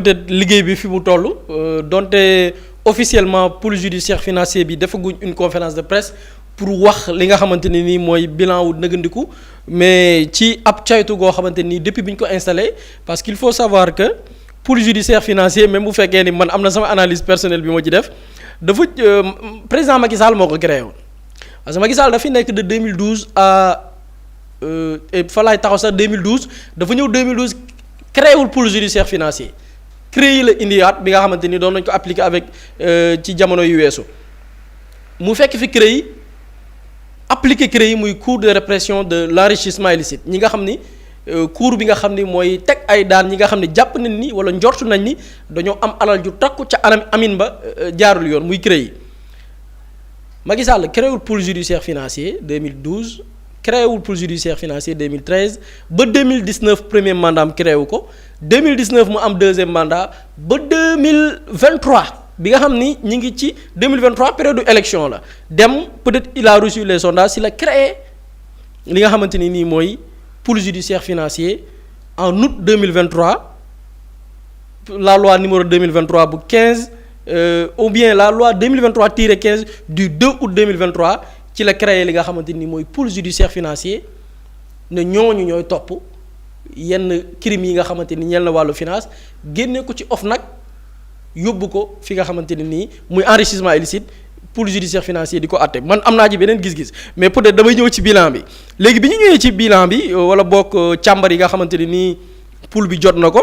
peut-être liggéey bi fi mu toll donte officiellement pôle judiciaire financier bi defaguñ une conférence de presse pour wax li nga xamante ne nii mooy bilan wu nëgëndiku mais ci ab caytu goo xamante nii depuis bi ñu ko installé parce qu'il faut savoir que pôle judiciaire financier même bu fekkee ni man am na sama analyse personnelle bi moo ci def dafa président Macky Sall moo ko créé woon parce que Macky Sall dafi nekk de 2012 à fa laay taxaw sax 2012 dafa ñëw 2012 créé wul pôle judiciaire financier créé la indiwaat bi nga xamante ni doon nañ ko appliquer avec ci jamono yu weesu mu fekk fi créé appliquer créé muy cour de répression de l'enrichissement illicite ñi nga xam ni cour bi nga xam ni mooy teg ay daan ñi nga xam ne jàpp nañ ni wala njortu nañ ni dañoo am alal ju takku ca anam amin ba jaarul yoon muy créé Macky Sall créé wul pôle judiciaire financier 2012 créé wul pôle judiciaire financier 2013 ba 2019 premier mandat am créé wu ko 2019 mu am deuxième mandat ba 2023 bi nga xam ni ñi ngi ci 2023 période élection la dem peut-être il a reçu les sondages si la créé li nga xamante ni nii mooy pôle judiciaire financier en août 2023 la loi numéro 2023 bu 15 ou bien la loi 2023-15 du 2 août 2023 ci la créé li nga xamante ni mooy pôle judiciaire financier ne ñooñu ñooy topp yenn crimes yi nga xamante ni ñeel na wàllu finance génne ko ci OFNAC yóbbu ko fi nga xamante ni nii muy enrichissement illicite pôle judiciaire financier di ko àtte man am naa ci beneen gis-gis mais peut-être damay ñëw ci bilan bi léegi bi ñu ñëwee ci bilan bi wala bokk càmbar yi nga xamante ni nii pôle bi jot na ko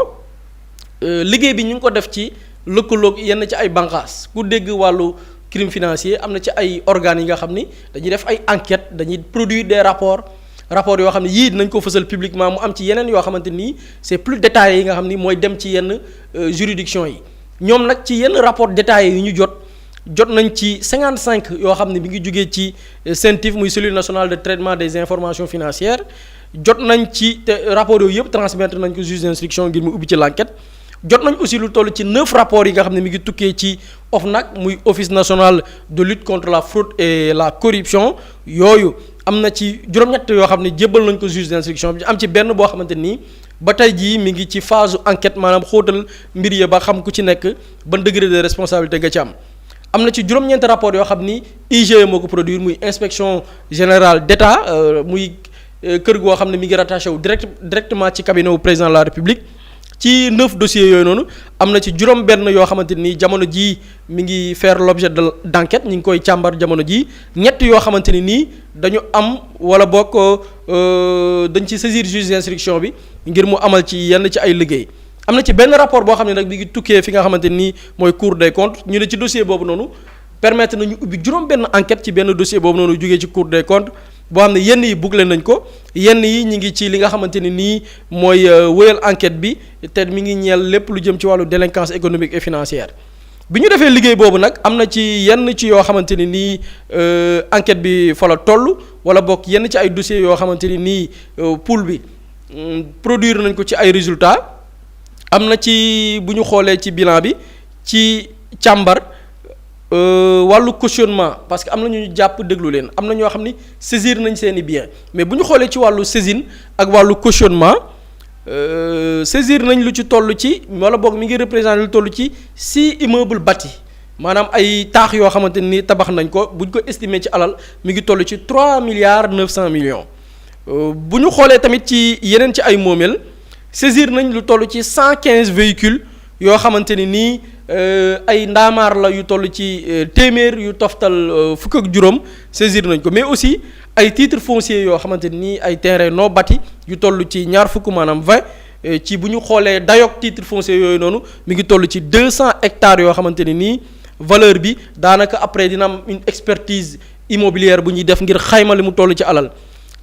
liggéey bi ñu ngi ko def ci lëkkaloog yenn ci ay bànqaas ku dégg wàllu crime financier am na ci ay organes yi nga xam ni dañuy def ay enquêtes dañuy produire des rapports yoo xam ne yii dinañ ko fësal publiquement mu am ci yeneen yoo xamante ni c'est plus détaillé yi nga xam ni mooy dem ci yenn juridiction yi ñoom nag ci yenn rapport détaillé yi ñu jot nañ ci 55 yoo xam ne bi ngi jógee ci CENTIF muy cellule nationale de traitement des informations financières jot nañ ci te rapport yooyu yëpp transmettre nañ ko juge d'instruction ngir mu ubbi ci l'enquête jot nañ aussi lu toll ci 9 rapports yi nga xam ne mi ngi tukkee ci OFNAC muy office national de lutte contre la fraude et la corruption yooyu am na ci juróom-ñett yoo xam ne jébbal nañ ko juge d'instruction bi am ci benn boo xamante nii ba tey jii mi ngi ci phase enquête maanaam xóotal mbir ya ba xam ku ci nekk ban degré de responsabilité nga ci am na ci juróom-ñeenti rapport yoo xam ni IGE moo ko produire muy inspection générale d'État muy kër goo xam ne mi ngi rattaché wu directement ci cabinet wu président de la République ci 9 dossiers yooyu noonu am na ci juróom-benn yoo xamante ni jamono jii mi ngi faire l'objet d'enquête ñi ngi koy càmbar jamono jii ñett yoo xamante ni nii dañu am wala bokk dañ ci saisir juge d'instruction bi ngir mu amal ci yenn ci ay liggéey am na ci benn rapport boo xam ne nag mi ngi tukkee fi nga xamante nii mooy Cour des comptes ñu ne ci dossier boobu noonu permettre nañu ubbi juróom-benn enquête ci benn dossier boobu noonu jógee ci Cour des comptes boo xam ne yenn yi bouclé nañ ko yenn yi ñu ngi ci li nga xamante ni nii mooy wéyal enquête bi te mi ngi ñeel lépp lu jëm ci wàllu délinquance économique et financière bi ñu defee liggéey boobu nag am na ci yenn ci yoo xamante ni nii enquête bi fa la toll wala bokk yenn ci ay dossiers yoo xamante ni nii pool bi produire nañ ko ci ay résultats am na ci bu ñu xoolee ci bilan bi ci càmbar wàllu cautionnement parce que am na ñu jàpp déglu leen am na ñoo xam ni saisir nañ seeni bien mais bu ñu xoolee ci wàllu saisine ak wàllu cautionnement saisir nañ lu ci toll ci wala boog mi ngi représenter lu toll ci 6 immeubles bâtis maanaam ay taax yoo xamante ni tabax nañ ko bu ñu ko estimer ci alal mi ngi toll ci 3 milliards 900 millions bu ñu xoolee tamit ci yeneen ci ay moomeel saisir nañ lu toll ci 115 véhicules yoo xamante ni nii ay ndaamaar la yu toll ci téeméer yu toftal fukk ak juróom saisir nañ ko mais aussi ay titres fonciers yoo xamante ni ay terrain non bâti yu toll ci ñaar fukk maanaam 20 ci bu ñu xoolee dayoog titres fonciers yooyu noonu mi ngi toll ci 200 hectares yoo xamante ni nii valeur bi daanaka après dina am une expertise immobilière bu ñuy def ngir xayma li mu toll ci alal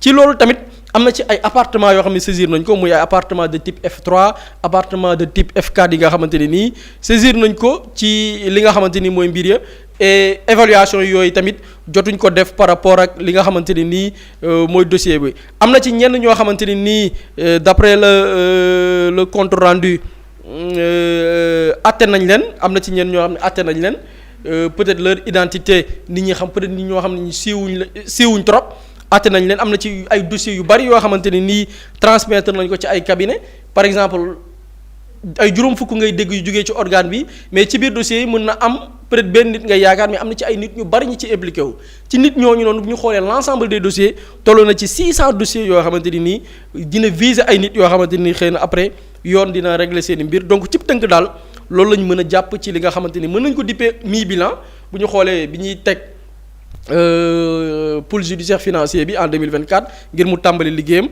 ci loolu tamit am na ci ay appartements yoo xam ne saisir nañ ko muy ay appartement de type F3 appartement de type F4 yi nga xamante ne nii saisir nañ ko ci li nga xamante ni mooy mbir ya et évaluation yooyu tamit jotuñ ko def par rapport ak li nga xamante ne nii mooy dossier bi am na ci ñenn ñoo xamante ne nii d'après le compte rendu atte nañ leen am na ci ñenn ñoo xam ne atte nañ leen peut-être leur identité nit ñi xam peut-être nit ñoo xam ne ñu siiwuñ trop atte nañ leen am na ci ay dossiers yu bari yoo xamante ne nii transmettre nañ ko ci ay cabinet par exemple ay juróom fukk ngay dégg yu jógee ci organe bi mais ci biir dossier yi mën na am peut-être benn nit ngay yaakaar mais am na ci ay nit ñu bari ñi ci impliqué wu ci nit ñooñu noonu bu ñu xoolee l'ensemble des dossiers tolloo na ci 600 dossiers yoo xamante ni nii dina viser ay nit yoo xamante ni xëy na après yoon dina régler seen i mbir donc cib tënk daal loolu la ñu mën a jàpp ci li nga xamante ni mën nañ ko dippee mi-bilan bu ñu xoolee bi ñuy teg pôle judiciaire financier bi en 2024 ngir mu tàmbali liggéeyam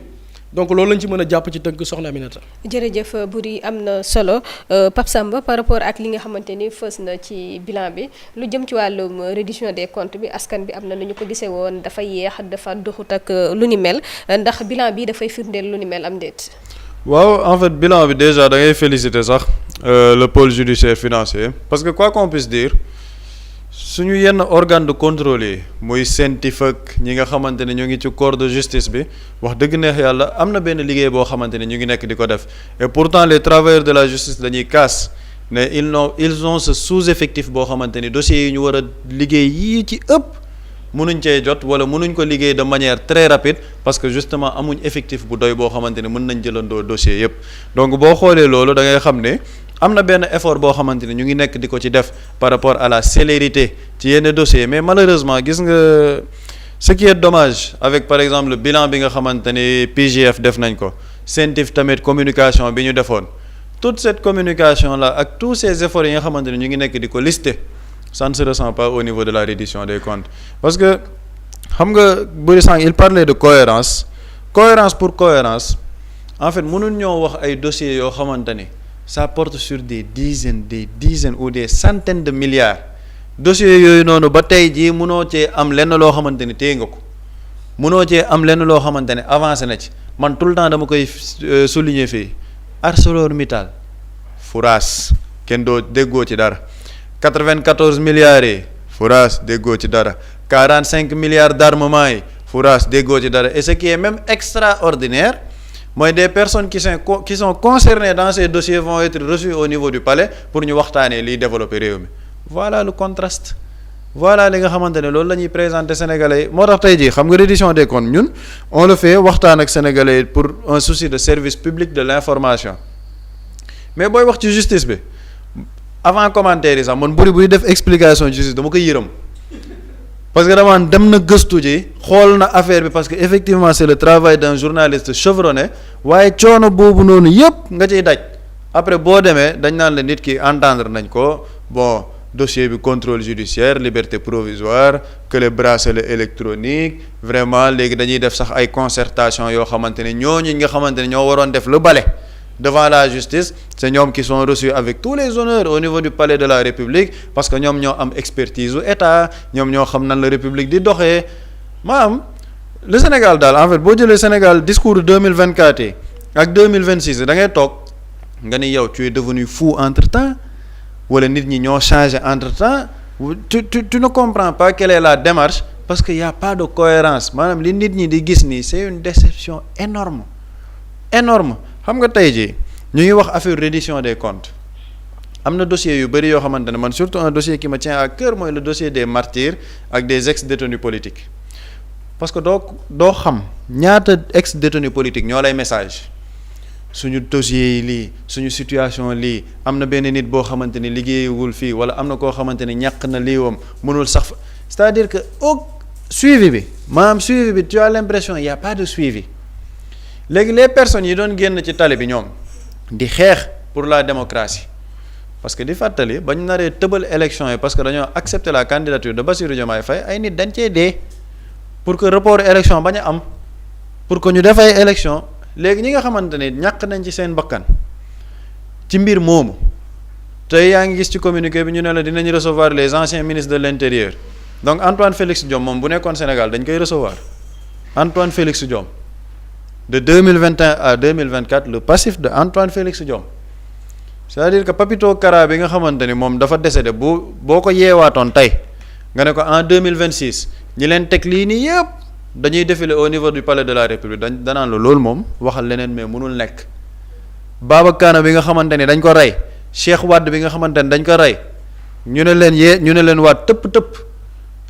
donc loolu lañ ci mën a jàpp ci tënk soxna Aminata. jërëjëf Boury am na solo Pape Samba par rapport ak li nga xamante ni fës na ci bilan bi lu jëm ci wàllum reddition des comptes bi askan bi am na nu ñu ko gisee woon dafa yeex dafa doxut ak lu ni mel ndax bilan bi dafay firndeel lu ni mel am déet. waaw en fait bilan bi déjà da ngay féliciter sax le pôle judiciaire financier parce que quoi qu'on puisse dire suñu yenn organe de contrôle yi muy CENTIF ak ñi nga xamante ne ñu ngi ci corps de justice bi wax dëgg neex yàlla am na benn liggéey boo xamante ne ñu ngi nekk di ko def et pourtant les travailleurs de la justice dañuy kaas ne ils ont ce sous-effectif boo xamante ni dossiers yi ñu war a liggéey yii ci ëpp mënuñ cee jot wala mënuñ ko liggéey de manière très rapide parce que justement amuñ effectif bu doy boo xamante ne mën nañ jëlandoo dossier yépp donc boo xoolee loolu da ngay xam ne am na benn effort boo xamante ne ñu ngi nekk di ko ci def par rapport à la célérité ci yenn dossiers mais malheureusement gis nga ce qui est dommage avec par exemple le bilan bi nga xamante ni PJF def nañ ko CENTIF tamit communication bi ñu defoon toute cette communication là ak tous ces efforts yi nga xamante ne ñu ngi nekk di ko lister ça ne se ressent pas au niveau de la reddition des comptes parce que xam nga Boury Sang il parlait de cohérence pour cohérence en fait mënuñ ñoo wax ay dossiers yoo xamante ni ça porte sur des dizaines ou des centaines de milliards dossiers yooyu noonu ba tey jii mënoo cee am lenn loo xamante ni téye nga ko mënoo cee am lenn loo xamante ne avancé na ci man tout le temps dama koy souligner fii ArcelorMittal Furaas kenn doo déggoo ci dara 94 milliards yi Furaas déggoo ci dara 45 milliards d'armement yi Furaas déggoo ci dara et ce qui est même extraordinaire mooy des personnes qui sont concernées dans ces dossiers vont être reçues au niveau du palais pour ñu waxtaanee liy développer réew mi voilà le contraste voilà li nga xamante ne loolu la ñuy présenter sénégalais yi moo tax tey jii xam nga reddition des comptes ñun on le fait waxtaan ak sénégalais yi pour un souci de service public de l'information mais booy wax ci justice bi avant commentaire yi sax man Boury buy def explication justice dama koy yërëm parce que dama dem na gëstu ji xool na affaire bi parce que effectivement c'est le travail d'un journaliste chevronné waaye coono boobu noonu yépp nga ciy daj après boo demee dañ naan la nit ki entendre nañ ko bon dossier bi contrôle judiciaire liberté provisoire que le bracelet électronique vraiment léegi dañuy def sax ay concertation yoo xamante ne ñooñu nga xamante ne ñoo waroon def le balai devant la justice c'est ñoom qui sont reçus avec tous les honneurs au niveau du palais de la République parce que ñoom ñoo am expertise u état ñoom ñoo xam nan la République di doxee maanaam le Sénégal daal en fait boo jëlee Sénégal discours 2024 yi ak 2026 da ngay toog nga ni yow tu es devenu fou entre temps wala nit ñi ñoo changé entre temps tu ne comprends pas quelle est la démarche parce que y a pas de cohérence maanaam li nit ñi di gis nii c'est une déception énorme xam nga tey jii ñu ngi wax affaire reddition des comptes am na dossier yu bëri yoo xamante ne man surtout un dossier qui me tient à cœur mooy le dossier des martyrs ak des ex-détenus politiques parce que doo xam ñaata ex-détenus politiques ñoo lay message suñu dossier yi lii suñu situation lii am na benn nit boo xamante ni liggéeyewul fii wala am na koo xamante ni ñàkk na liiwam mënul sax c'est-à-dire que suivi bi maanaam suivi bi tu as l'impression y a pas de suivi léegi les personnes yi doon génn ci tali bi ñoom di xeex pour la démocratie parce que di fàttali bañ naree tëbal élection yi parce que dañoo accepter la candidature de Bassirou Diomaye Faye ay nit dañ cee dee pour que report élection bañ a am pour que ñu def ay élection léegi ñi nga xamante ne ñàkk nañ ci seen bakkan ci mbir moomu tey yaa ngi gis ci communiqué bi ñu ne la dinañ recevoir les anciens ministres de l'intérieur donc Antoine Félix Diome moom bu nekkoon Sénégal dañ koy recevoir Antoine Félix Diome de 2021 à 2024 le passif de Antoine Félix Diome c'est-à-dire que Papito Kara bi nga xamante ni moom dafa décédé boo ko yeewaatoon tey nga ne ko en 2026 ñi leen teg lii nii yëpp dañuy défiler au niveau du palais de la République danaan la loolu moom waxal leneen mais mënul nekk Baba Kana bi nga xamante ni dañ ko rey Cheikh Wade bi nga xamante ni dañ ko rey ñu ne leen waat tëpp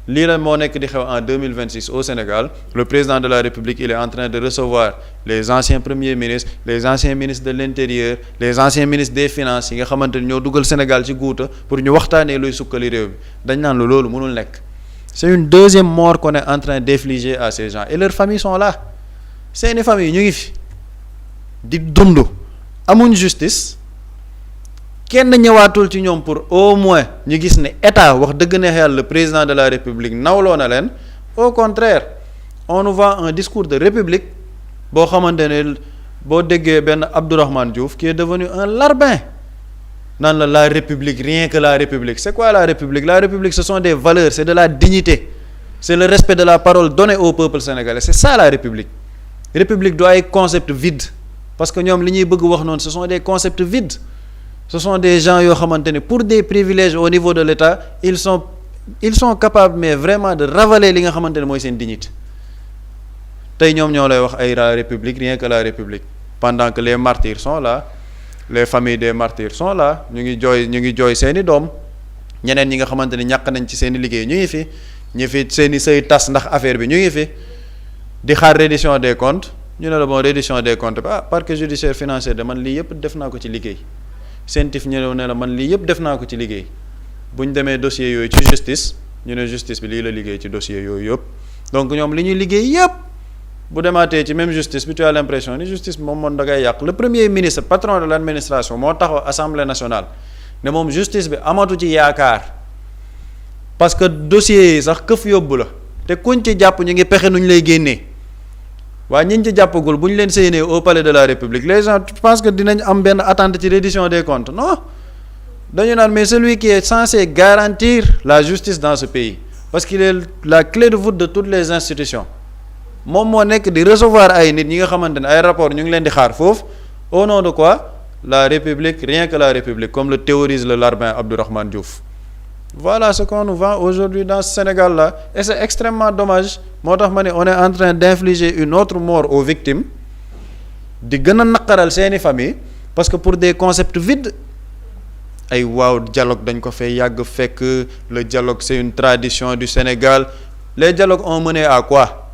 lii la moo nekk di xew en 2026 au Sénégal le président de la République il est en train de recevoir les anciens premiers ministres les anciens ministres de l'intérieur les anciens ministres des finances yi nga xamante ni ñoo dugal Sénégal ci guuta pour ñu waxtaanee luy sukkali réew mi dañ naan la loolu mënul nekk c'est une deuxième mort qu'on est en train d'infliger à ces gens et leurs familles sont là seeni famille ñu ngi fi di dund amuñ justice kenn ñëwaatul ci ñoom pour au moins ñu gis ne état wax dëgg neex yàlla le président de la république nawloo na leen au contraire on nous vend un discours de république boo xamante ne boo déggee benn Abdourahmane Diouf qui est devenu un larbin naan la république rien que la république c'est quoi la république ce sont des valeurs c'est de la dignité c'est le respect de la parole donnée au peuple sénégalais c'est ça la république doit être concept vide parce que ñoom li ñuy bëgg wax noonu ce sont des concepts vides ce sont des gens yoo xamante ne pour des privilèges au niveau de l'État ils sont capables mais vraiment de ravaler li nga xamante ne mooy seen dignité tey ñoom ñoo lay wax ay la république rien que la république pendant que les martyrs sont là les familles des martyrs sont là ñu ngi jooy seeni doom ñeneen ñi nga xamante ne ñàkk nañ ci seeni liggéey ñu ngi fi seeni sëy tas ndax affaire bi ñu ngi fi di xaar reddition des comptes ñu ne la bon reddition des comptes parquet judiciaire financier de man lii yëpp def naa ko ci liggéey CENTIF ñëw ne la man lii yëpp def naa ko ci liggéey bu ñu demee dossier yooyu ci justice ñu ne justice bi lii la liggéey ci dossier yooyu yëpp donc ñoom li ñuy liggéey yëpp bu demaatee ci même justice bi tu as l'impression ni justice bi moom da ngay yàq le premier ministre patron de l'administration moo taxaw assemblée nationale ne moom justice bi amatu ci yaakaar parce que dossier yi sax këf yóbbu la te kuñ ci jàpp ñu ngi pexe nuñ lay génnee waaye ñiñ ci jàppagul bu ñu leen séenee au palais de la République les gens je pense que dinañ am benn attente ci reddition des comptes non dañu naan mais celui qui est censé garantir la justice dans ce pays parce qu'il est la clé de voûte de toutes les institutions moom moo nekk di recevoir ay nit ñi nga xamante ne ay rapport ñu ngi leen di xaar foofu au nom de quoi la République rien que la République comme le théorise le larbin Abdourahmane Diouf voilà ce qu'on nous vend aujourd'hui dans ce Sénégal-là et c'est extrêmement dommage moo tax ma ne on est en train d'infliger une autre mort aux victimes di gën a naqaral seeni famille parce que pour des concepts vides ay waaw dialogue dañ ko fay yàgg fekk le dialogue c'est une tradition du Sénégal les dialogues ont mené à quoi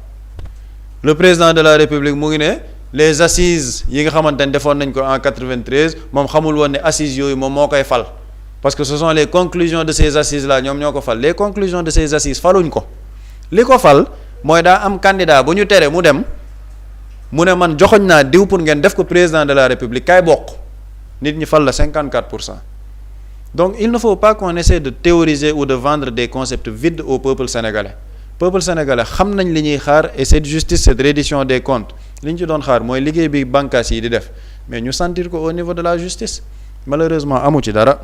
le président de la République mu ngi ne les assises yi nga xamante ne defoon nañ ko en 93 moom xamul woon ne assises yooyu moom moo koy fal parce que ce sont les conclusions de ces assises là ñoom ñoo ko fal les conclusions de ces assises faluñ ko li ko fal mooy daa am candidat bu ñu tere mu dem mu ne man joxoñ naa diw pour ngeen def ko président de la République kaay bokk nit ñi fal la 54%. Donc il ne faut pas qu'on essaie de théoriser ou de vendre des concepts vides au peuple sénégalais xam nañ li ñuy xaar et cette justice cette reddition des comptes li ñu ci doon xaar mooy liggéey bi bànqaas yi di def mais ñu sentir ko au niveau de la justice malheureusement amu ci dara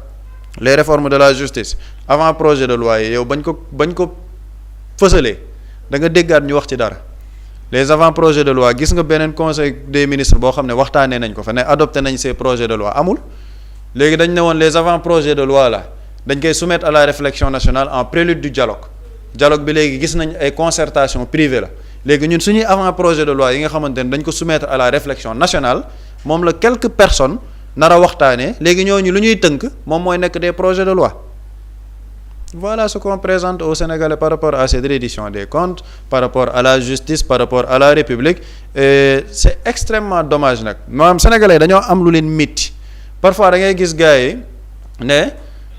les réformes de la justice avant projet de loi yi yow bañ ko fësalee da nga déggaat ñu wax ci dara les avant projets de loi gis nga beneen conseil des ministres boo xam ne waxtaanee nañ ko fa ne adopté nañ ces projets de loi amul léegi dañ ne woon les avant projets de loi là dañ koy soumettre à la réflexion nationale en prélude du dialogue bi léegi gis nañ ay concertation privée la léegi ñun suñuy avant projet de loi yi nga xamante ne dañ ko soumettre à la réflexion nationale moom la quelques personnes nar a waxtaanee léegi ñooñu lu ñuy tënk moom mooy nekk des projets de loi voilà ce qu'on présente aux Sénégalais par rapport à cette reddition des comptes par rapport à la justice par rapport à la République et c'est extrêmement dommage nag maanaam Sénégalais dañoo am lu leen métti parfois da ngay gis gars yi ne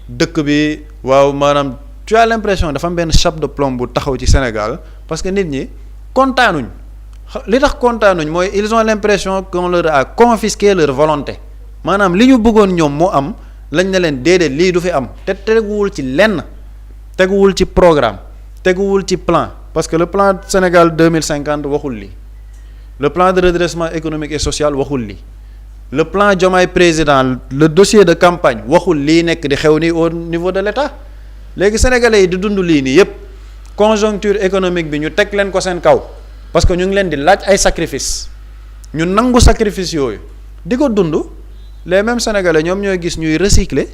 dëkk bi waaw maanaam tu as l'impression dafa am benn chape de plomb bu taxaw ci Sénégal parce que nit ñi kontaanuñ li tax kontaanuñ mooy ils ont l'impression qu'on leur a confisqué leur volonté maanaam li ñu bëggoon ñoom moo am lañ ne leen déedéet lii du fi am te teguwul ci lenn teguwul ci programme teguwul ci plan parce que le plan Sénégal 2050 waxul lii le plan de redressement économique et social waxul lii le plan Diomaye président le dossier de campagne waxul lii nekk di xew ni au niveau de l'État léegi sénégalais yi di dund lii nii yépp conjoncture économique bi ñu teg leen ko seen kaw parce que ñu ngi leen di laaj ay sacrifice ñu nangu sacrifice yooyu di ko dund les mêmes sénégalais ñoom ñooy gis ñuy recycler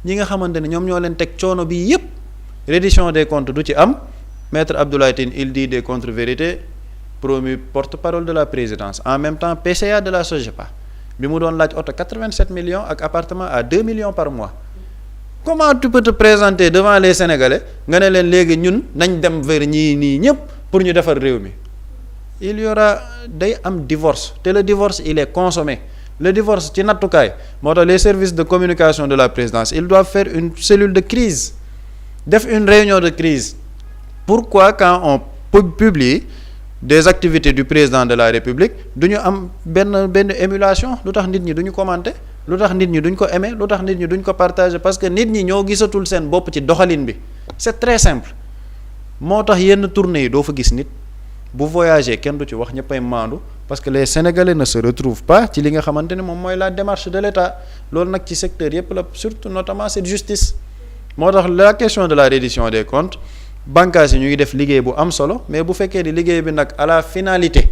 ñi nga xamante ne ñoom ñoo leen teg coono bi yépp reddition des comptes du ci am maître Abdoulaye Tine il dit des contre-vérités promu porte-parole de la présidence en même temps PCA de la SOGEPA bi mu doon laaj oto 87 millions ak appartement à 2 millions par mois comment tu peux te présenter devant les Sénégalais nga ne leen léegi ñun nañ dem vers ñii nii ñëpp pour ñu defar réew mi il y aura day am divorce te le divorce il est consommé le divorce ci nattukaay moo tax les services de communication de la présidence ils doivent faire une cellule de crise def une réunion de crise. Pourquoi quand on publie des activités du président de la République du ñu am benn émulation lu tax nit ñi duñu commenter lu tax nit ñi duñ ko aimer lu tax nit ñi duñ ko partager parce que nit ñi ñoo gisatul seen bopp ci doxalin bi c'est très simple moo tax yenn tournées yi doo fa gis nit bu voyager kenn du ci wax ñëppay maandu parce que les Sénégalais ne se retrouvent pas ci li nga xamante ne moom mooy la démarche de l'État loolu nag ci secteur yëpp la surtout notamment cette justice moo tax la question de la reddition des comptes bànqaas yi ñu ngi def liggéey bu am solo mais bu fekkee di liggéey bi nag à la finalité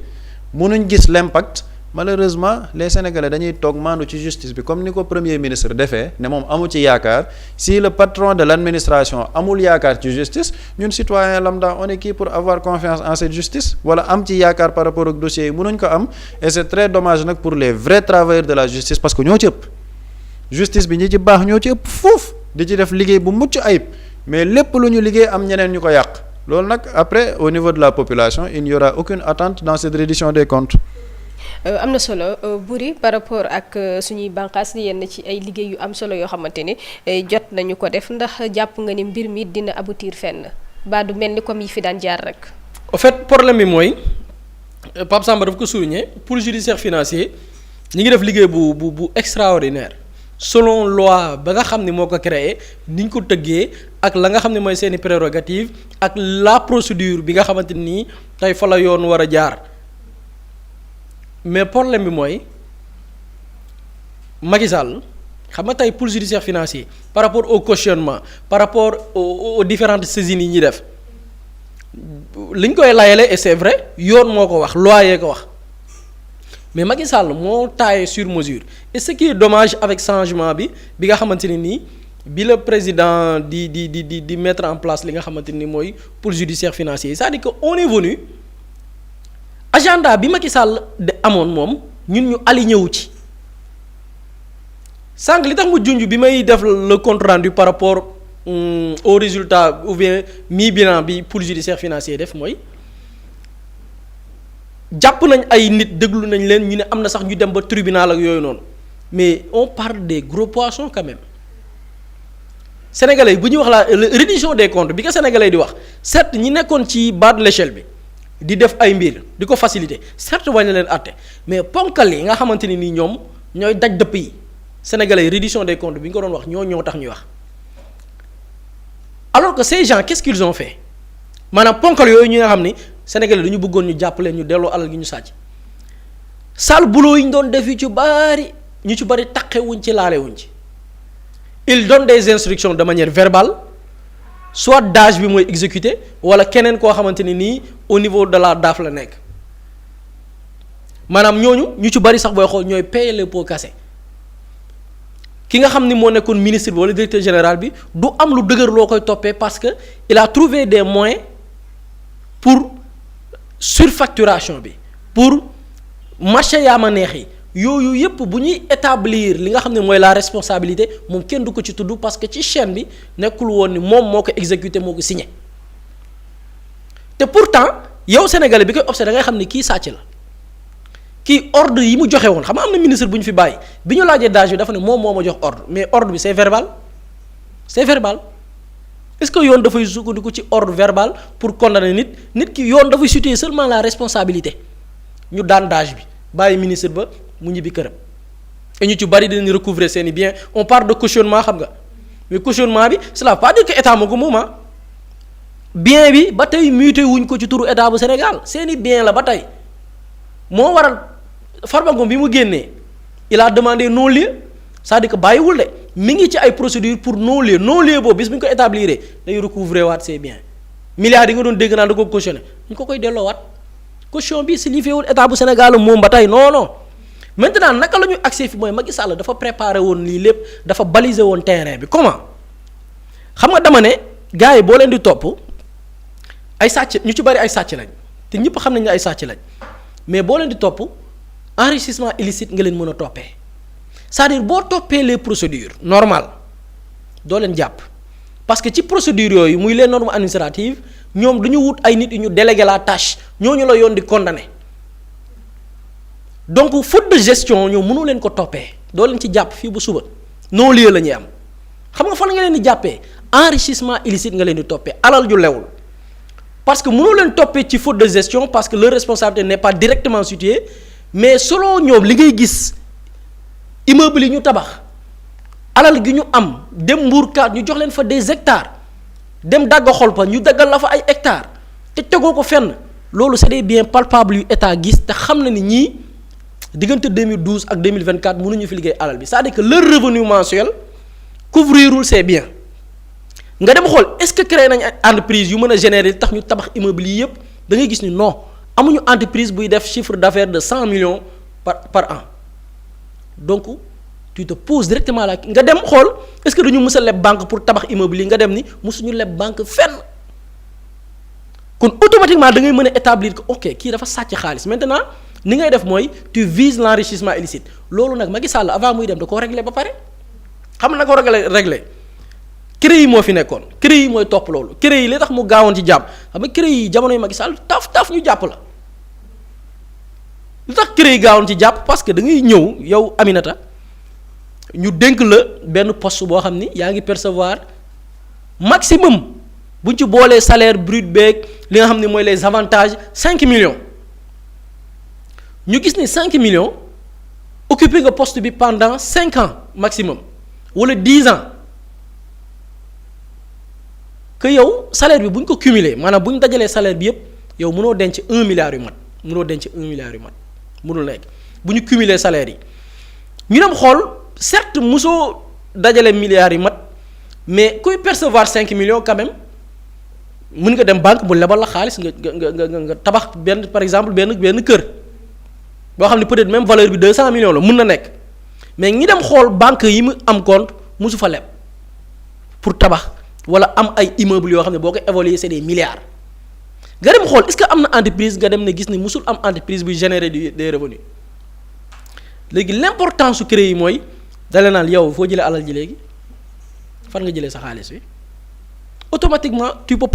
mënuñ gis l'impact malheureusement les Sénégalais dañuy toog maandu ci justice bi comme ni ko premier ministre defee ne moom amu ci yaakaar si le patron de l'administration amul yaakaar ci justice ñun citoyen lambda on est qui pour avoir confiance en cette justice wala am ci yaakaar par rapport ak dossiers yi mënuñ ko am et c'est très dommage nag pour les vrais travailleurs de la justice parce que ñoo ci ëpp justice bi ñi ci baax ñoo ci ëpp foofu di ci def liggéey bu mucc ayib mais lépp lu ñu liggéey am ñeneen ñu ko yàq loolu nag après au niveau de la population il n'y aura aucune attente dans cette reddition des comptes. am na solo Boury par rapport ak suñuy bànqaas yenn ci ay liggéey yu am solo yoo xamante ni jot nañu ko def ndax jàpp nga ni mbir mi dina aboutir fenn ba du mel ni comme yi fi daan jaar rek. en fait problème bi mooy Pape Samba daf ko souligner pôle judiciaire financier ñi ngi def liggéey bu extraordinaire. selon loi ba nga xam ne moo ko créé ni ñu ko tëggee ak la nga xam ne mooy seeni prérogative ak la procédure bi nga xamante nii tey fa la yoon war a jaar mais problème bi mooy Macky Sall xam nga tey pôle judiciaire financier par rapport au cautionnement par rapport aux différentes saisines yi ñuy def li ñu koy layale et c'est vrai yoon moo ko wax loi yee ko wax mais Macky Sall moo taillé sur mesure et ce qui est dommage avec changement bi nga xamante ne nii bi le président di mettre en place li nga xamante ni mooy pôle judiciaire financier c'est-à-dire que on est venu agenda bi Macky Sall de amoon moom ñun ñu aligné wu ci sànq li tax mu junj bi may def le compte rendu par rapport au résultat ou bien mi-bilan bi pôle judiciaire financier def mooy. jàpp nañ ay nit déglu nañ leen ñu ne am na sax ñu dem ba tribunal ak yooyu noonu mais on parle des gros poissons quand même sénégalais bu ñuy wax la reddition des comptes bi ko sénégalais di wax certes ñi nekkoon ci bas de l'échelle bi di def ay mbir di ko faciliter certes wañ na leen àtte mais ponkal yi nga xamante ni nii ñoom ñooy daj dëpp yi sénégalais reddition des comptes bi ñu ko doon wax ñoo tax ñuy wax alors que ces gens qu'est-ce qu'ils ont fait maanaam ponkal yooyu ñi nga xam ni Sénégalais dañu bëggoon ñu jàppale ñu delloo alal gi ñu sàcc sale boulot yi ñu doon def yu ci bari ñu ci bari taqewuñ ci laalewuñ ci il donne des instructions de manière verbale soit DAGE bi mooy exécuté wala keneen koo xamante ni nii au niveau de la DAF la nekk maanaam ñooñu ñu ci bari sax booy xool ñooy payer les pots cassés ki nga xam ni moo nekkoon ministre bi wala directeur général bi du am lu dëgër loo koy toppee parce que il a trouvé des moyens pour surfacturation bi pour marché yaa ma neex yi yooyu yëpp bu ñuy établir li nga xam ne mooy la responsabilité moom kenn du ko ci tudd parce que ci chaîne bi nekkul woon ni moom moo ko exécuté moo ko signé te pourtant yow sénégalais bi koy observé da ngay xam ni kii sàcc la kii ordre yi mu joxe woon xam nga am na ministre bu ñu fi bàyyi bi ñu laajee DAGE bi dafa ne moom moo ma jox ordre mais ordre bi c'est verbal est-ce que yoon dafay sukkandiku ci ordre verbal pour condamner nit ki yoon dafay situer seulement la responsabilité ñu daan DAGE bi bàyyi ministre ba mu ñibbi këram et ñu ci bari dinañ recouvrer seeni biens on parle de cautionnement xam nga mais cautionnement bi cela veut pas dire que état moo ko moom bien bi ba tey muté wuñ ko ci turu état bu Sénégal seeni bien la ba tey moo waral Farba Ngom bi mu génnee il a demandé non-lieu c'est-à-dire que bàyyiwul de mi ngi ci ay procédures pour non-lieu boobu bis bu ñu ko établir day recouvrer waat ses biens milliards yi nga doon dégg naan da ko cautionné ñu ko koy delloowaat caution bi signifié wul état bu Sénégal moom ba tey non maintenant naka la ñu accès fi mooy Macky Sall dafa préparé woon lii lépp dafa baliser woon terrain bi comment xam nga dama ne gars yi boo leen di topp ay sàcc ñu ci bari ay sàcc lañ te ñëpp xam nañ ne ay sàcc lañ mais boo leen di topp enrichissement illicite nga leen mën a toppee c'est-à-dire boo toppee les procédures normales doo leen jàpp parce que ci procédure yooyu muy les normes administratives ñoom du ñu wut ay nit yu ñu déléguer la tâche ñooñu la yoon di condamné donc faute de gestion ñoom mënoo leen ko toppee doo leen ci jàpp fii bu suba non lieu la ñuy am xam nga fan nga leen di jàppee enrichissement illicite nga leen di toppee alal ju lewul parce que mënoo leen toppee ci faute de gestion parce que leur responsabilité n'est pas directement située mais selon ñoom li ngay gis immeuble yi ñu tabax alal gi ñu am dem mbuurkaat ñu jox leen fa des hectares dem dagga xol pa ñu daggal la fa ay hectares te tegoo ko fenn loolu c'est des biens palpables yu état gis te xam na ni ñii diggante 2012 ak 2024 mënuñu fi liggéey alal bi c'est-à-dire que leur revenu mensuel couvrirul ces biens nga dem xool est-ce que créé nañ entreprise yu mën a générer tax ñu tabax immeuble yi yëpp da ngay gis ni non amuñu entreprise buy def chiffre d'affaires de 100 millions par an donc tu te poses directement là nga dem xool est-ce que dañu mës a leb banque pour tabax immeuble yi nga dem ni mësuñu leb banque fenn kon automatiquement da ngay mën a établir que ok kii dafa sàcc xaalis maintenant ni ngay def mooy tu vises l'enrichissement illicite loolu nag Macky Sall avant muy dem da koo régler ba pare xam na ko régler CREI yi moo fi nekkoon CREI yi mooy topp loolu CREI yi li tax mu gaawoon ci jàpp xam nga CREI yi jamonoy Macky Sall taf ñu jàpp la li tax CREI yi gaawoon ci jàpp parce que da ngay ñëw yow Aminata ñu dénk la benn poste boo xam ni yaa ngi percevoir maximum bu ñu ci boolee salaire brut beeg li nga xam ne mooy les avantages 5 millions ñu gis ni 5 millions occupé nga poste bi pendant 5 ans maximum wala 10 ans que yow salaire bi bu ñu ko cumuler maanaam bu ñu dajalee salaire bi yépp yow mënoo denc 1 milliard yu mat mënul nekk bu ñu cumuler salaire yi ñu dem xool certes mosoo dajale milliards yi mat mais kuy percevoir 5 millions quand même mën nga dem banque bu lebal la xaalis nga tabax benn par exemple benn kër boo xam ne peut-être même valeur bi 200 millions la mën na nekk mais ñi dem xool banque yi mu am compte mosu fa leb pour tabax wala am ay immeubles yoo xam ne boo ko évaluer c'est des milliards nga dem xool est-ce que am na entreprise nga dem ne gis ni mosul am entreprise buy générer des revenus léegi l'importance su CREI yi mooy dale naan yow foo jëlee alal ji léegi fan nga jëlee sa xaalis bi automatiquement tu peux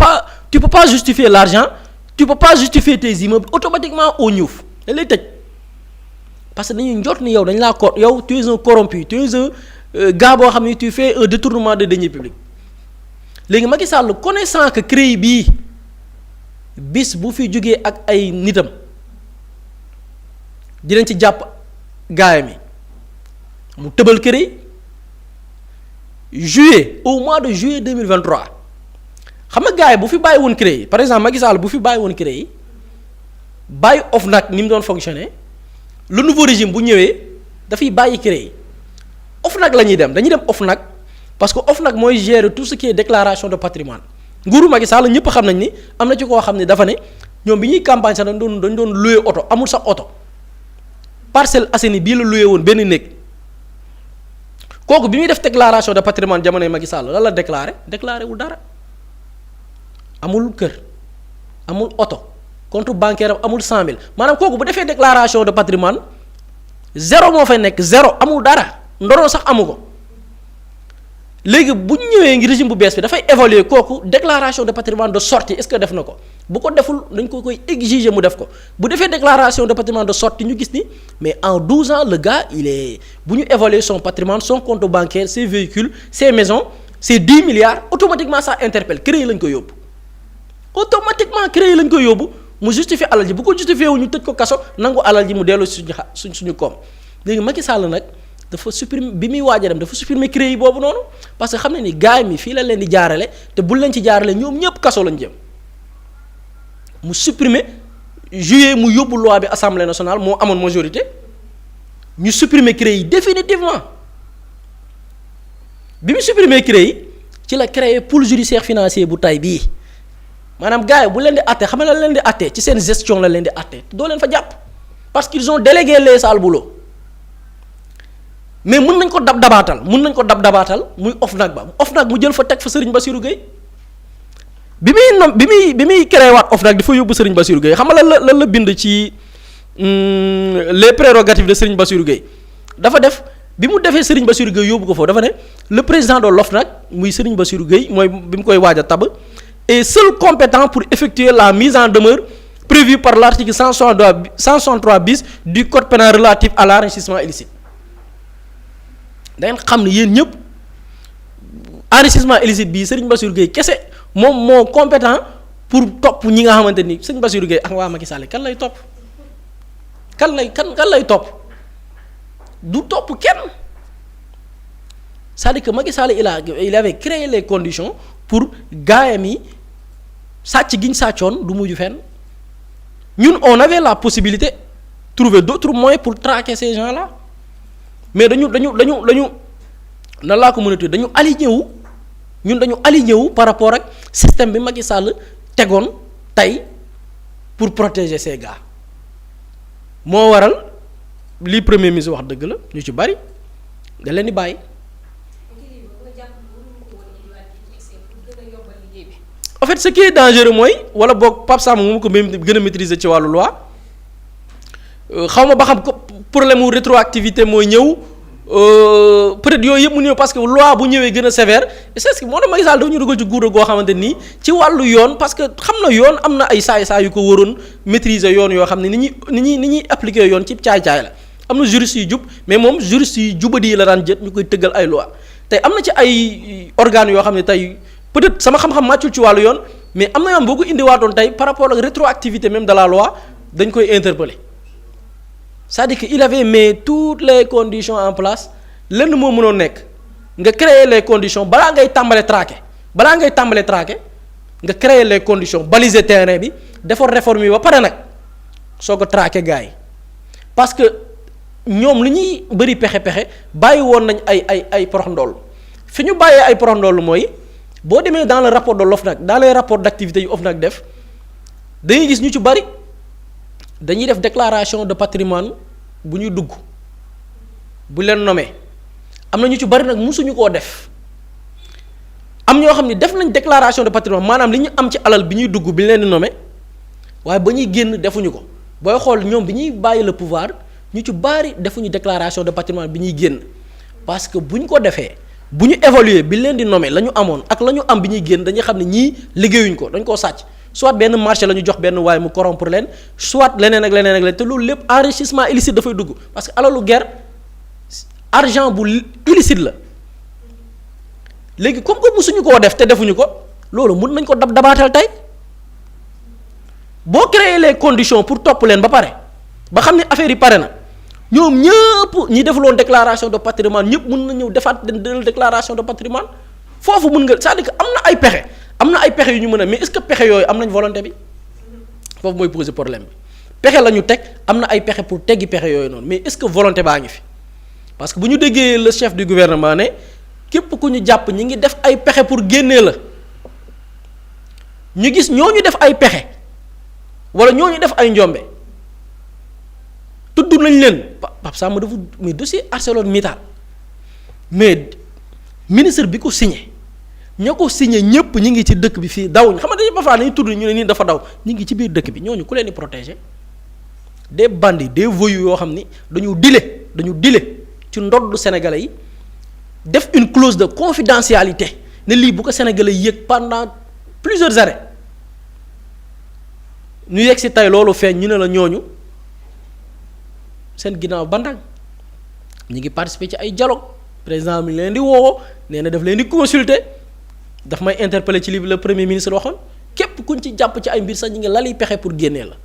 pas justifier l'argent tu peux pas justifier tes immeubles automatiquement au ñuuf dañ lay tëj parce que dañuy njort ni yow dañ laa yow tu es un corrompu tu es un gars boo xam ne tu fais un détournement de deniers publics léegi Macky Sall connaissant que CREI bii bis bu fi jógee ak ay nitam dinañ ci jàpp gaayam yi mu tëbal CREI au mois de juillet 2023 xam nga gars yi bu fi bàyyi woon CREI par exemple Macky Sall bu fi bàyyi woon CREI bàyyi OFNAC ni mu doon fonctionner le nouveau régime bu ñëwee dafay bàyyi CREI OFNAC la ñuy dem dañuy dem OFNAC parce que OFNAC mooy gérer tout ce qui est déclaration de patrimoine nguuru Macky Sall ñëpp xam nañ ni am na ci koo xam ne dafa ne ñoom bi ñuy campagne sax dañ doon louer oto amul sax oto Parcelles Assainies bii la louer woon benn néeg kooku bi muy def déclaration de patrimoine jamonoy Macky Sall lan la déclaré wul dara amul kër amul oto compte bancaire amul 100 000 maanaam kooku bu defee déclaration de patrimoine zéro moo fay nekk zéro amul dara ndoroon sax amu ko léegi bu ñu ñëwee ngi régime bu bees bi dafay évaluer kooku déclaration de patrimoine de sortie est-ce que def na ko bu ko deful dañ ko koy exiger mu def ko bu defee déclaration de patrimoine de sortie ñu gis ni mais en 12 ans le gars bu ñu évaluer son patrimoine son compte bancaire ses véhicules ses maisons ses 10 milliards automatiquement ça interpelle CREI lañ ko yóbbu automatiquement CREI lañ ko yóbbu mu justifier alal ji bu ko justifier wu ñu tëj ko kaso nangu alal ji mu delloo suñu koom léegi Macky Sall nag dafa supprimer bi muy waaj a dem dafa supprimer CREI boobu noonu parce que xam ne ni gars mi fii la leen di jaarale te bul leen ci jaarale ñoom ñëpp kaso lañ jëm mu supprimer juillet mu yóbbu loi bi assemblée nationale moo amoon majorité ñu supprimer CREI définitivement bi mu supprimer CREI ci la créer pôle judiciaire financier bu tay bii maanaam gars yi bu leen di àtte xam nga la leen di àtte ci seen gestion la leen di àtte doo leen fa jàpp parce qu'ils ont délégué les sales boulot mais mën nañ ko dabaatal muy OFNAC mu jël fa teg fa Serigne Bassirou Gueye bi muy créé waat OFNAC dafa yóbbu Serigne Bassirou Gueye xam nga lan la bind ci les prérogatives de Serigne Bassirou Gueye dafa def bi mu defee Serigne Bassirou Gueye yóbbu ko foofu dafa ne le président de l'OFNAC muy Serigne Bassirou Gueye mooy bi mu koy waaj a tab est seul compétent pour effectuer la mise en demeure prévue par l'article 163 bis du code pénal relatif à l'enrichissement illicite. da ngeen xam ne yéen ñëpp enrichissement illicite bii Serigne Bassirou Gueye kese moom moo compétent pour topp ñi nga xamante ni Serigne Bassirou Gueye ak waa Macky Sall kan lay topp kan lay topp du topp kenn c'est-à-dire que Macky Sall il avait créé les conditions pour gaayam yi sàcc giñ sàccoon du mujj fenn ñun on avait la possibilité trouver d'autres moyens pour traquer ces gens-là mais dañu nan laa ko mën a tudd dañu aligné wu par rapport ak système bi Macky Sall tegoon tey pour protéger ces gars moo waral li premier ministre wax dëgg la ñu ci bari da leen di bàyyi. en fait ce qui est dangereux mooy wala boog Pape Samba moom ko même gën a maîtriser ci wàllu loi xaw ma ba xam problème mu rétroactivité mooy ñëw peut-être yooyu yëpp mu ñëw parce que loi bu ñëwee gën a sévère c'est ce que moo tax Macky Sall dafa ñu dugal ci guur goo xamante nii ci wàllu yoon parce que xam na yoon am na ay saay-saay yu ko waroon maîtriser yoon yoo xam ne ni ñuy appliquer yoon ci caay-caay la am na juriste yu jub mais moom juriste yu jubadi yi la daan jët ñu koy tëggal ay loi tey am na ci ay organes yoo xam ne tey peut-être sama xam-xam màccul ci wàllu yoon mais am na yoon boo ko indiwaatoon tey par rapport ak rétroactivité même de la loi dañ koy interpeller c'est-à-dire que il avait mis toutes les conditions en place lenn moo mënoon nekk nga créer les conditions balaa ngay tàmbale traquer nga créer les conditions baliser terrain bi defar réforme yi ba pare nag soo ko traquer gars yi parce que ñoom li ñuy bëri pexe bàyyi woon nañ ay porox ndoll fi ñu bàyyee ay porox ndoll mooy boo demee dans le rapport de l'OFNAC dans les rapports d'activité yu OFNAC def dañuy gis ñu ci bari dañuy def déclaration de patrimoine bu ñuy dugg bu leen nommé am na ñu ci bari nag musuñu koo def am ñoo xam ne def nañ déclaration de patrimoine maanaam li ñu am ci alal bi ñuy dugg bi leen di nommé waaye ba ñuy génn defuñu ko booy xool ñoom bi ñuy bàyyi le pouvoir ñu ci bari defuñu déclaration de patrimoine bi ñuy génn parce que bu ñu ko defee bu ñu évaluer bi leen di nommé la ñu amoon ak la ñu am bi ñuy génn dañuy xam ne ñii liggéeyuñ ko dañ koo sàcc soit benn marché la ñu jox benn waaye mu corrompre leen soit leneen ak leneen te loolu lépp enrichissement illicite dafay dugg parce que alalu guerre argent bu illicite la léegi comme que musuñu koo def te defuñu ko loolu mun nañ ko dabaatal tey boo créer les conditions pour topp leen ba pare ba xam ne affaire yi pare na ñoom ñëpp ñi defuloon déclaration de patrimoine ñëpp mun na ñëw defaat déclaration de patrimoine foofu mun nga c'est-à-dire que am na ay pexe yu ñu mën a mais est-ce que pexe yooyu am nañ volonté bi foofu mooy poser problème bi pexe la ñu teg am na ay pexe pour teggi pexe yooyu noonu mais est-ce que volonté baa ngi fi parce que bu ñu déggee le chef du gouvernement ne képp ku ñu jàpp ñi ngi def ay pexe pour génnee la ñu gis ñooñu def ay pexe wala ñooñu def ay njombe tudd nañ leen Pape Samba dafa mais dossier ArcelorMittal mais ministre bi ko signé ña ko signé ñëpp ñi ngi ci dëkk bi fii dawuñ xam nga dañuy parfois dañuy tudd ñu ne nii dafa daw ñi ngi ci biir dëkk bi ñooñu ku leen di protéger des bandits des voyous yoo xam ni dañu dile ci ndoddu sénégalais yi def une clause de confidentialité ne lii bu ko sénégalais yëg pendant plusieurs années ñu yegg si tey loolu feeñ ñu ne la ñooñu seen ginnaaw bandang ñu ngi participer ci ay dialogue président mi leen di woo nee na daf leen di consulter daf may interpeller ci li le premier ministre waxoon képp kuñ ci jàpp ci ay mbir sax ñu ngi lali pexe pour génnee la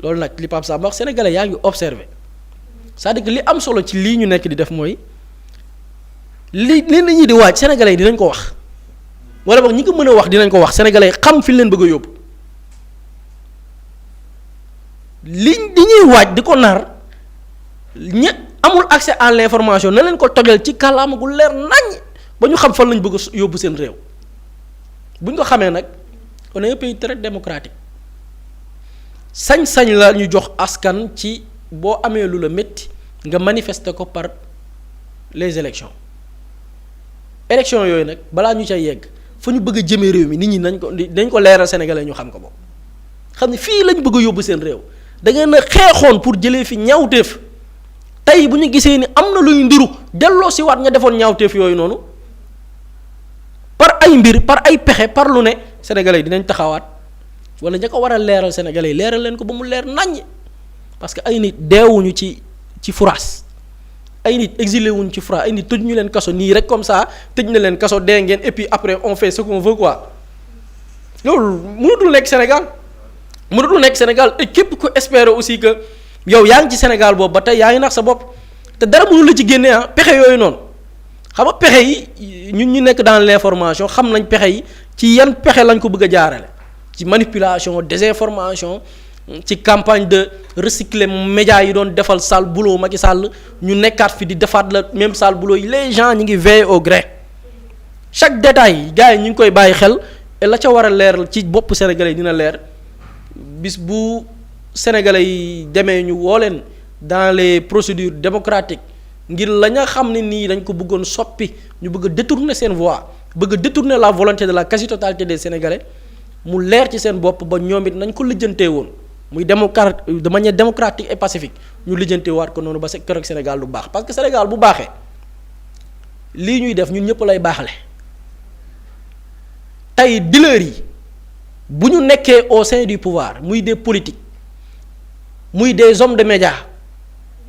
loolu nag li Pape Samba wax sénégalais yaa ngi observé c'est-à-dire que li am solo ci lii ñu nekk di def mooy li nit ñi di waaj sénégalais yi dinañ ko wax wala boog ñi ko mën a wax dinañ ko wax sénégalais yi xam fi leen bëgg a yóbbu li ñuy waaj di ko nar ña amul accès à l'information na leen ko tojal ci kàllaama gu leer nañ ba ñu xam fan lañ bëgg a yóbbu seen réew bu ñu ko xamee nag on est un pays très démocratique sañ-sañ la ñu jox askan ci boo amee lu la métti nga manifester ko par les élections yooyu nag balaa ñu ca yegg fa ñu bëgg a jëmee réew mi nit ñi nañ ko leeral sénégalais ñu xam ko boobu xam ne fii lañ bëgg a yóbbu seen réew da ngeen a xeexoon pour jëlee fi ñaawteef tey bu ñu gisee ni am na luy ndiru delloo si waat ña defoon ñaawteef yooyu noonu par ay mbir par ay pexe par lu ne sénégalais yi dinañ taxawaat wala ña ko war a leeral sénégalais yi leeral leen ko ba mu leer naññ parce que ay nit deewuñu ci furaas ay nit exilé wuñ ci furaas ay nit tëj ñu leen kaso nii rek comme ça tëj na leen kaso dee ngeen et puis après on fait ce qu'on veut quoi loolu mënatul nekk Sénégal et képp ko espérer aussi que yow yaa ngi ci Sénégal boobu ba tey yaa ngi nax sa bopp te dara mënul la ci génnee pexe yooyu noonu xam nga pexe yi ñun ñu nekk dans l'information xam nañ pexe yi ci yan pexe lañ ko bëgg a jaarale ci manipulation désinformation ci campagne de recycler médias yi doon defal sale boulot Macky Sall ñu nekkaat fi di defaat la même sale boulot yi les gens ñi ngi veiller au grain chaque détail gars yi ñu ngi koy bàyyi xel et la ca war a leer ci bopp sénégalais yi dina leer bis bu sénégalais yi demee ñu woo leen dans les procédures démocratiques ngir la nga xam ne nii dañ ko bëggoon soppi ñu bëgg a détourner seen voix bëgg a détourner la volonté de la quasi-totalité des sénégalais mu leer ci seen bopp ba ñoom it nañ ko lijjantee woon muy de manière démocratique et pacifique ñu lijjantee waat ko noonu ba keroog Sénégal du baax parce que Sénégal bu baaxee lii ñuy def ñun ñëpp lay baaxale tey dealers yi bu ñu nekkee au sein du pouvoir muy des politiques muy des hommes de médias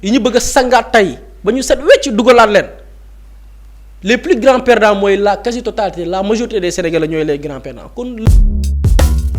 yi ñu bëgg a sangaat tey ba ñu set wecc dugalaat leen les plus grands perdants mooy la quasi-totalité la majorité des Sénégalais ñooy les grands perdants kon.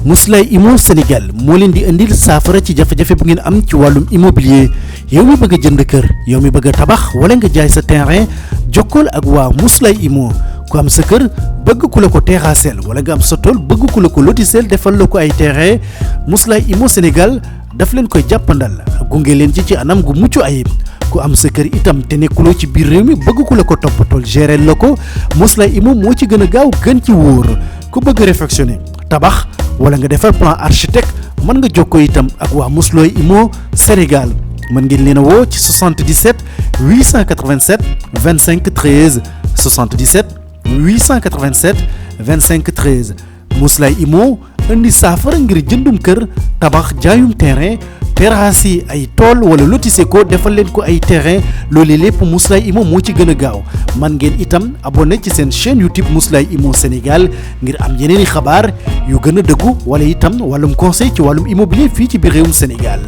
Mously Immo Sénégal moo leen di indil saafara ci jafe-jafe bu ngeen am ci wàllum immobilier yow mi bëgg a jënd kër yow mi bëgg a tabax wala nga jaay sa terrain jokkool ak waa Mously Immo ku am sa kër bëgg ku la ko terrassel wala nga am sa tool bëgg ku la ko lotisel defal la ko ay terrain Mously Immo Sénégal daf leen koy jàppandal gunge leen ci anam gu mucc ayib ku am sa kër itam te nekkuloo ci biir réew mi bëgg ku la ko toppatool gérer la ko Mously Immo moo ci gën a gaaw gën ci wóor ku bëgg réfectionner tabax wala nga defar plan architecte mën nga jokkoo itam ak waa Mously Immo Sénégal mën ngeen leen a woo ci 77 887 25 13 77 887 25 13 Mously Immo indi saafara ngir jëndum kër tabax jaayum terrain terrasse yi ay tool wala lotissé ko defal leen ko ay terrain loolu lépp Mously Immo moo ci gën a gaaw man ngeen itam abonné ci seen chaîne YouTube Mously Immo Sénégal ngir am yeneeni xabaar yu gën a dëggu wala itam wàllum conseil ci wàllum immobilier fii ci biir réewum Sénégal